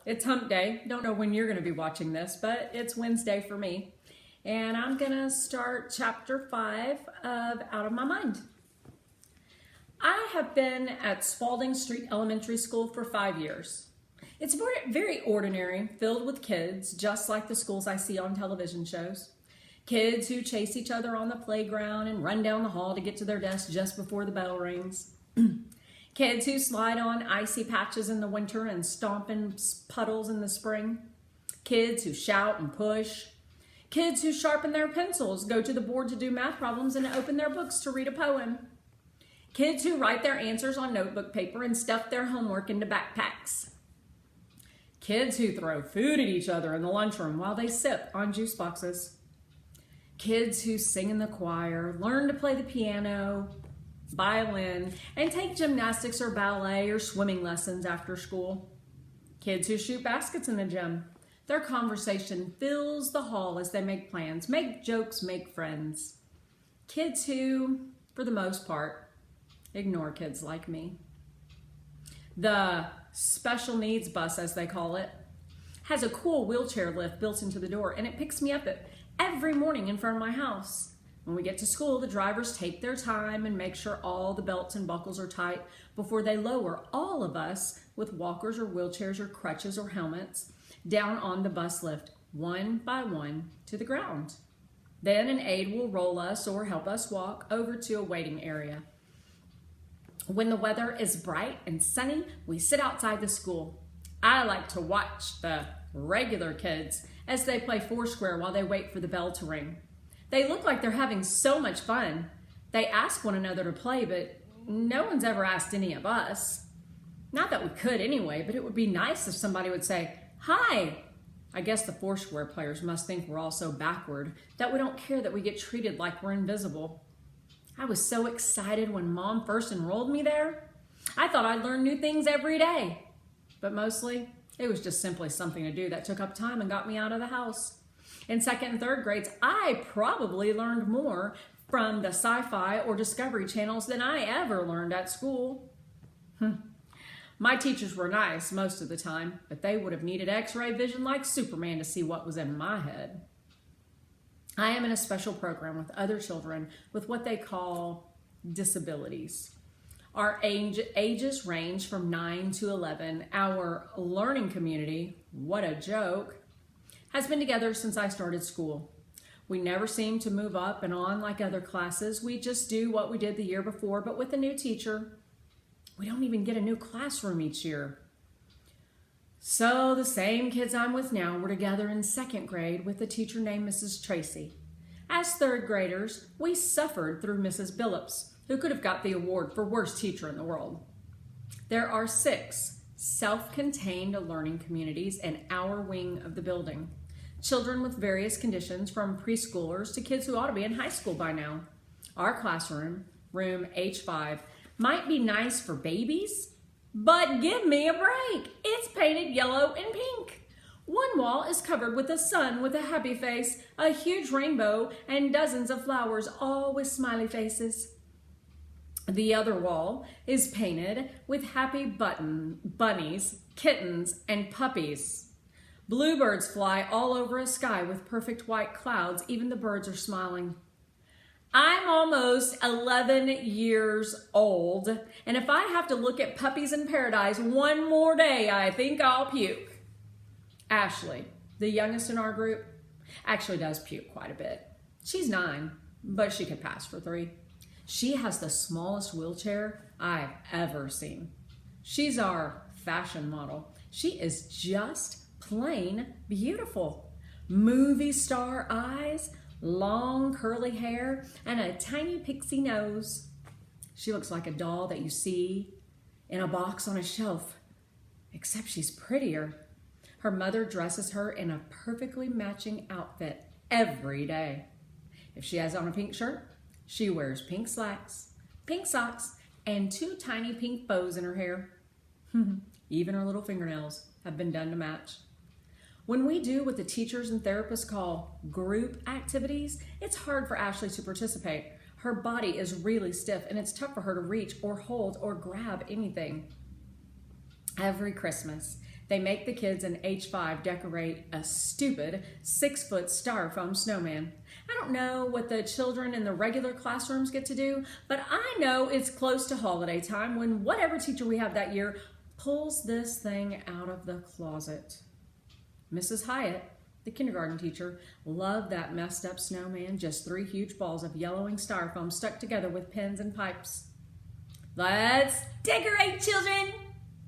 It's hump day. Don't know when you're going to be watching this, but it's Wednesday for me. And I'm going to start chapter 5 of Out of My Mind. I have been at Spalding Street Elementary School for 5 years. It's very ordinary, filled with kids, just like the schools I see on television shows. Kids who chase each other on the playground and run down the hall to get to their desk just before the bell rings. Kids who slide on icy patches in the winter and stomp in puddles in the spring. Kids who shout and push. Kids who sharpen their pencils, go to the board to do math problems, and open their books to read a poem. Kids who write their answers on notebook paper and stuff their homework into backpacks. Kids who throw food at each other in the lunchroom while they sip on juice boxes. Kids who sing in the choir, learn to play the piano, violin, and take gymnastics or ballet or swimming lessons after school. Kids who shoot baskets in the gym. Their conversation fills the hall as they make plans, make jokes, make friends. Kids who, for the most part, ignore kids like me. The special needs bus, as they call it, has a cool wheelchair lift built into the door, and it picks me up every morning in front of my house. When we get to school, the drivers take their time and make sure all the belts and buckles are tight before they lower all of us with walkers or wheelchairs or crutches or helmets down on the bus lift, one by one, to the ground. Then an aide will roll us or help us walk over to a waiting area. When the weather is bright and sunny, we sit outside the school. I like to watch the regular kids as they play foursquare while they wait for the bell to ring. They look like they're having so much fun. They ask one another to play, but no one's ever asked any of us. Not that we could anyway, but it would be nice if somebody would say, "Hi." I guess the foursquare players must think we're all so backward that we don't care that we get treated like we're invisible. I was so excited when Mom first enrolled me there. I thought I'd learn new things every day. But mostly, it was just simply something to do that took up time and got me out of the house. In second and third grades, I probably learned more from the sci-fi or Discovery channels than I ever learned at school. My teachers were nice most of the time, but they would have needed x-ray vision like Superman to see what was in my head. I am in a special program with other children with what they call disabilities. Our ages range from 9 to 11. Our learning community, what a joke, has been together since I started school. We never seem to move up and on like other classes. We just do what we did the year before, but with a new teacher. We don't even get a new classroom each year. So the same kids I'm with now were together in second grade with a teacher named Mrs. Tracy. As third graders, we suffered through Mrs. Billups, who could have got the award for worst teacher in the world. There are 6 self-contained learning communities in our wing of the building. Children with various conditions, from preschoolers to kids who ought to be in high school by now. Our classroom, room H5, might be nice for babies, but give me a break. It's painted yellow and pink. One wall is covered with a sun with a happy face, a huge rainbow, and dozens of flowers, all with smiley faces. The other wall is painted with happy bunnies, kittens, and puppies. Bluebirds fly all over a sky with perfect white clouds. Even the birds are smiling. I'm almost 11 years old, and if I have to look at puppies in paradise one more day, I think I'll puke. Ashley, the youngest in our group, actually does puke quite a bit. She's 9, but she could pass for 3. She has the smallest wheelchair I've ever seen. She's our fashion model. She is just plain beautiful. Movie star eyes, long curly hair, and a tiny pixie nose. She looks like a doll that you see in a box on a shelf, except she's prettier. Her mother dresses her in a perfectly matching outfit every day. If she has on a pink shirt, she wears pink slacks, pink socks, and 2 tiny pink bows in her hair. Even her little fingernails have been done to match. When we do what the teachers and therapists call group activities, it's hard for Ashley to participate. Her body is really stiff and it's tough for her to reach or hold or grab anything. Every Christmas, they make the kids in H5 decorate a stupid 6-foot styrofoam snowman. I don't know what the children in the regular classrooms get to do, but I know it's close to holiday time when whatever teacher we have that year pulls this thing out of the closet. Mrs. Hyatt, the kindergarten teacher, loved that messed up snowman, just 3 huge balls of yellowing styrofoam stuck together with pins and pipes. "Let's decorate, children,"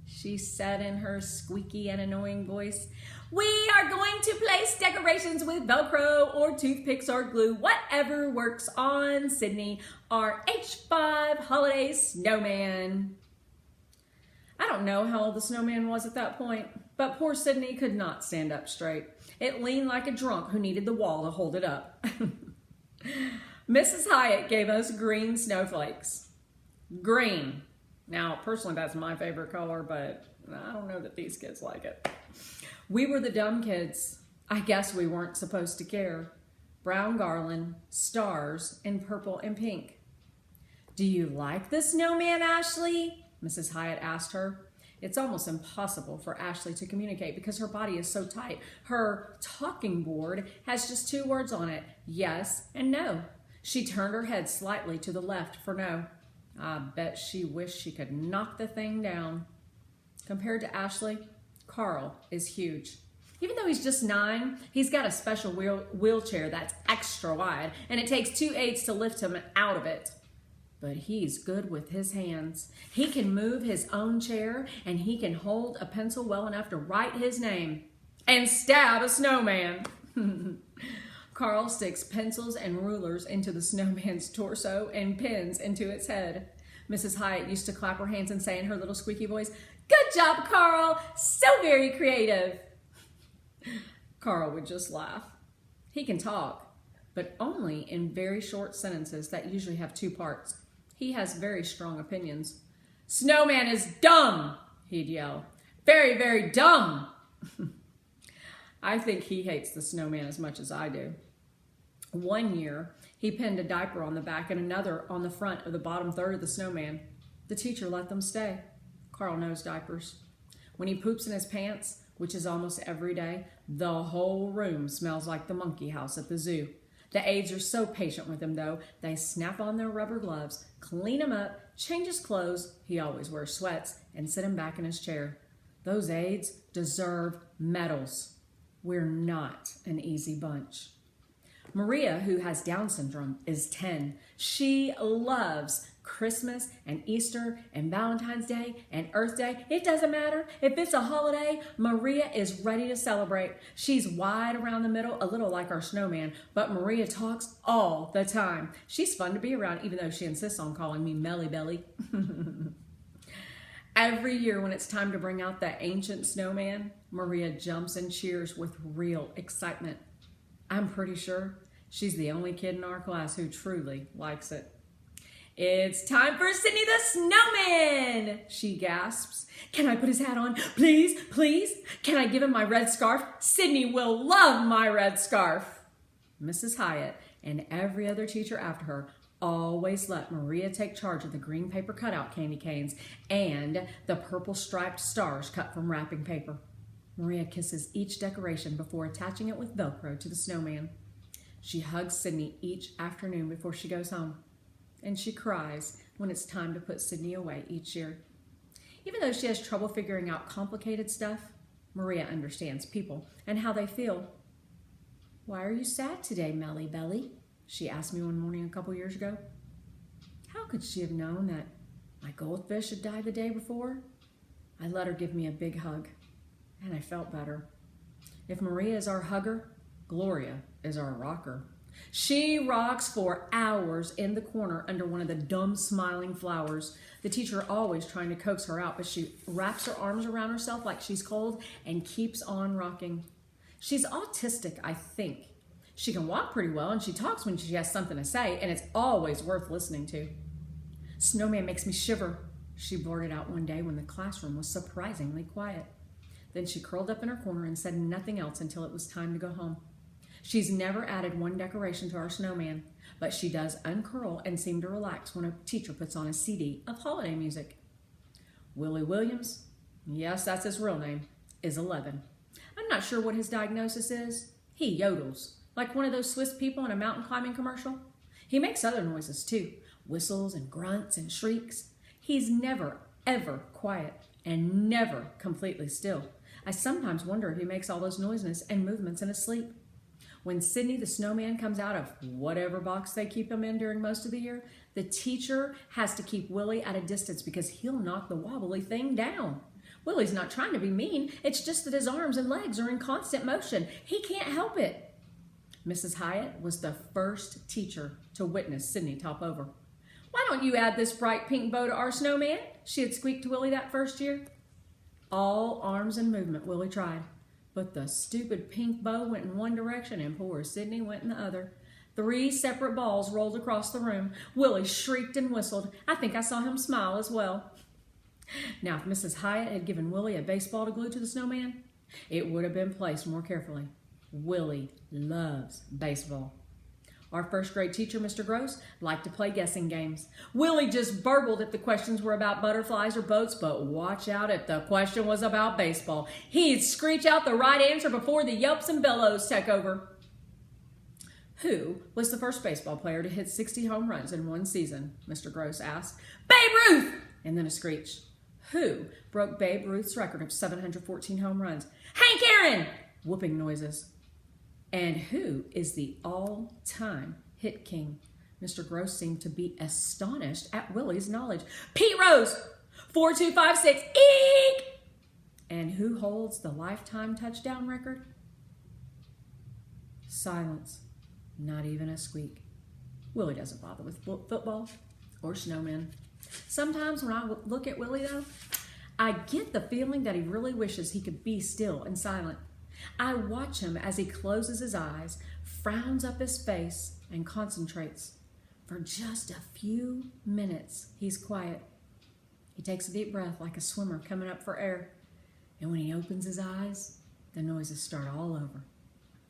she said in her squeaky and annoying voice. "We are going to place decorations with Velcro or toothpicks or glue, whatever works on Sydney, our H5 holiday snowman." I don't know how old the snowman was at that point, but poor Sydney could not stand up straight. It leaned like a drunk who needed the wall to hold it up. Mrs. Hyatt gave us green snowflakes. Green. Now, personally, that's my favorite color, but I don't know that these kids like it. We were the dumb kids. I guess we weren't supposed to care. Brown garland, stars, and purple and pink. "Do you like the snowman, Ashley?" Mrs. Hyatt asked her. It's almost impossible for Ashley to communicate because her body is so tight. Her talking board has just 2 words on it, yes and no. She turned her head slightly to the left for no. I bet she wished she could knock the thing down. Compared to Ashley, Carl is huge. Even though he's just 9, he's got a special wheelchair that's extra wide, and it takes 2 aides to lift him out of it. But he's good with his hands. He can move his own chair, and he can hold a pencil well enough to write his name and stab a snowman. Carl sticks pencils and rulers into the snowman's torso and pins into its head. Mrs. Hyatt used to clap her hands and say in her little squeaky voice, "Good job, Carl! So very creative!" Carl would just laugh. He can talk, but only in very short sentences that usually have 2 parts. He has very strong opinions. "Snowman is dumb," he'd yell. "Very, very dumb." I think he hates the snowman as much as I do. One year, he pinned a diaper on the back and another on the front of the bottom third of the snowman. The teacher let them stay. Carl knows diapers. When he poops in his pants, which is almost every day, the whole room smells like the monkey house at the zoo. The aides are so patient with him, though. They snap on their rubber gloves, clean him up, change his clothes, he always wears sweats, and sit him back in his chair. Those aides deserve medals. We're not an easy bunch. Maria, who has Down syndrome, is 10. She loves Christmas and Easter and Valentine's Day and Earth Day. It doesn't matter. If it's a holiday, Maria is ready to celebrate. She's wide around the middle, a little like our snowman, but Maria talks all the time. She's fun to be around, even though she insists on calling me Melly Belly. Every year when it's time to bring out that ancient snowman, Maria jumps and cheers with real excitement. I'm pretty sure she's the only kid in our class who truly likes it. "It's time for Sydney the Snowman," she gasps. "Can I put his hat on? Please, please? Can I give him my red scarf? Sydney will love my red scarf." Mrs. Hyatt and every other teacher after her always let Maria take charge of the green paper cutout candy canes and the purple striped stars cut from wrapping paper. Maria kisses each decoration before attaching it with Velcro to the snowman. She hugs Sydney each afternoon before she goes home, and she cries when it's time to put Sydney away each year. Even though she has trouble figuring out complicated stuff, Maria understands people and how they feel. "Why are you sad today, Melly Belly?" she asked me one morning a couple years ago. How could she have known that my goldfish had died the day before? I let her give me a big hug, and I felt better. If Maria is our hugger, Gloria is our rocker. She rocks for hours in the corner under one of the dumb smiling flowers. The teacher always trying to coax her out, but she wraps her arms around herself like she's cold and keeps on rocking. She's autistic, I think. She can walk pretty well and she talks when she has something to say, and it's always worth listening to. "Snowman makes me shiver," she blurted out one day when the classroom was surprisingly quiet. Then she curled up in her corner and said nothing else until it was time to go home. She's never added one decoration to our snowman, but she does uncurl and seem to relax when a teacher puts on a CD of holiday music. Willie Williams, yes, that's his real name, is 11. I'm not sure what his diagnosis is. He yodels, like one of those Swiss people in a mountain climbing commercial. He makes other noises too, whistles and grunts and shrieks. He's never, ever quiet and never completely still. I sometimes wonder if he makes all those noises and movements in his sleep. When Sydney the snowman comes out of whatever box they keep him in during most of the year, the teacher has to keep Willie at a distance because he'll knock the wobbly thing down. Willie's not trying to be mean. It's just that his arms and legs are in constant motion. He can't help it. Mrs. Hyatt was the first teacher to witness Sydney topple over. "Why don't you add this bright pink bow to our snowman?" she had squeaked to Willie that first year. All arms and movement Willie tried, but the stupid pink bow went in one direction and poor Sydney went in the other. 3 separate balls rolled across the room. Willie shrieked and whistled. I think I saw him smile as well. Now, if Mrs. Hyatt had given Willie a baseball to glue to the snowman, it would have been placed more carefully. Willie loves baseball. Our first grade teacher, Mr. Gross, liked to play guessing games. Willie just burbled if the questions were about butterflies or boats, but watch out if the question was about baseball. He'd screech out the right answer before the yelps and bellows took over. Who was the first baseball player to hit 60 home runs in one season? Mr. Gross asked. Babe Ruth! And then a screech. Who broke Babe Ruth's record of 714 home runs? Hank Aaron! Whooping noises. And who is the all-time hit king? Mr. Gross seemed to be astonished at Willie's knowledge. Pete Rose! 4256, eek! And who holds the lifetime touchdown record? Silence. Not even a squeak. Willie doesn't bother with football or snowmen. Sometimes when I look at Willie, though, I get the feeling that he really wishes he could be still and silent. I watch him as he closes his eyes, frowns up his face, and concentrates. For just a few minutes, he's quiet. He takes a deep breath like a swimmer coming up for air. And when he opens his eyes, the noises start all over.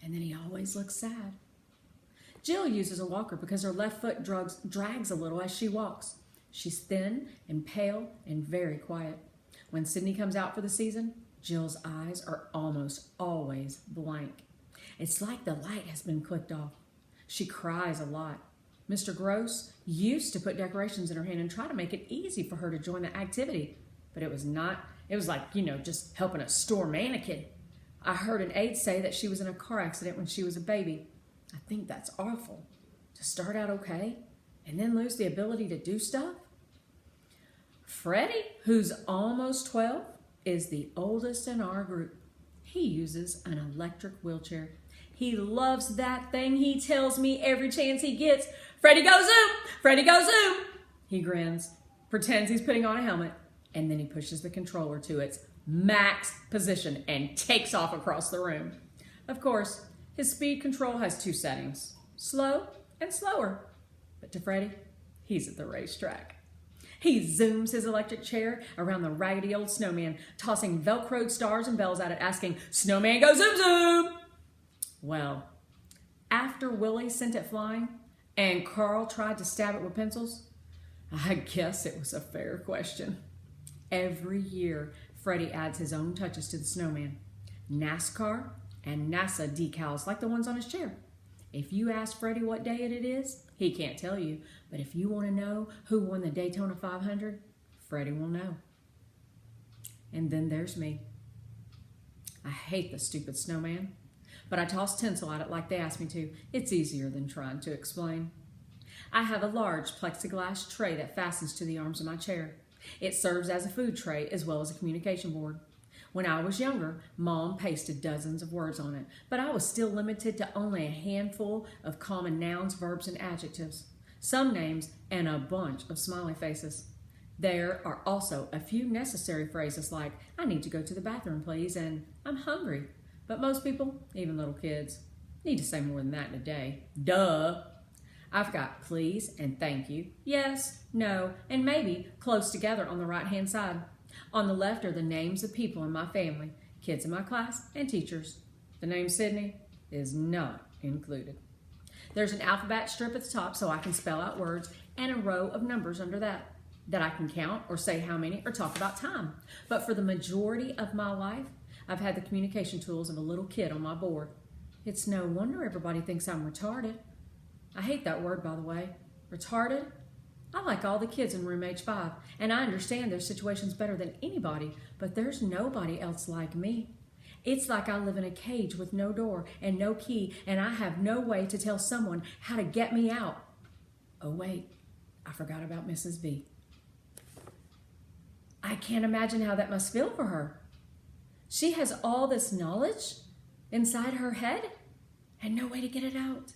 And then he always looks sad. Jill uses a walker because her left foot drags a little as she walks. She's thin and pale and very quiet. When Sydney comes out for the season, Jill's eyes are almost always blank. It's like the light has been clicked off. She cries a lot. Mr. Gross used to put decorations in her hand and try to make it easy for her to join the activity, but it was like, just helping a store mannequin. I heard an aide say that she was in a car accident when she was a baby. I think that's awful. To start out okay and then lose the ability to do stuff. Freddie, who's almost 12, is the oldest in our group. He uses an electric wheelchair. He loves that thing. He tells me every chance he gets, Freddie go zoom! Freddie go zoom! He grins, pretends he's putting on a helmet, and then he pushes the controller to its max position and takes off across the room. Of course, his speed control has 2 settings, slow and slower. But to Freddie, he's at the racetrack. He zooms his electric chair around the raggedy old snowman, tossing Velcroed stars and bells at it, asking, Snowman go zoom zoom! Well, after Willie sent it flying and Carl tried to stab it with pencils, I guess it was a fair question. Every year, Freddie adds his own touches to the snowman. NASCAR and NASA decals like the ones on his chair. If you ask Freddie what day it is, he can't tell you. But if you want to know who won the Daytona 500, Freddie will know. And then there's me. I hate the stupid snowman, but I toss tinsel at it like they asked me to. It's easier than trying to explain. I have a large plexiglass tray that fastens to the arms of my chair. It serves as a food tray as well as a communication board. When I was younger, Mom pasted dozens of words on it, but I was still limited to only a handful of common nouns, verbs, and adjectives, some names, and a bunch of smiley faces. There are also a few necessary phrases like, I need to go to the bathroom, please, and I'm hungry. But most people, even little kids, need to say more than that in a day. Duh! I've got please and thank you, yes, no, and maybe close together on the right-hand side. On the left are the names of people in my family, kids in my class, and teachers. The name Sydney is not included. There's an alphabet strip at the top so I can spell out words and a row of numbers under that. that I can count or say how many or talk about time. But for the majority of my life, I've had the communication tools of a little kid on my board. It's no wonder everybody thinks I'm retarded. I hate that word, by the way. Retarded? I like all the kids in room H5, and I understand their situations better than anybody, but there's nobody else like me. It's like I live in a cage with no door and no key, and I have no way to tell someone how to get me out. Oh wait, I forgot about Mrs. B. I can't imagine how that must feel for her. She has all this knowledge inside her head and no way to get it out.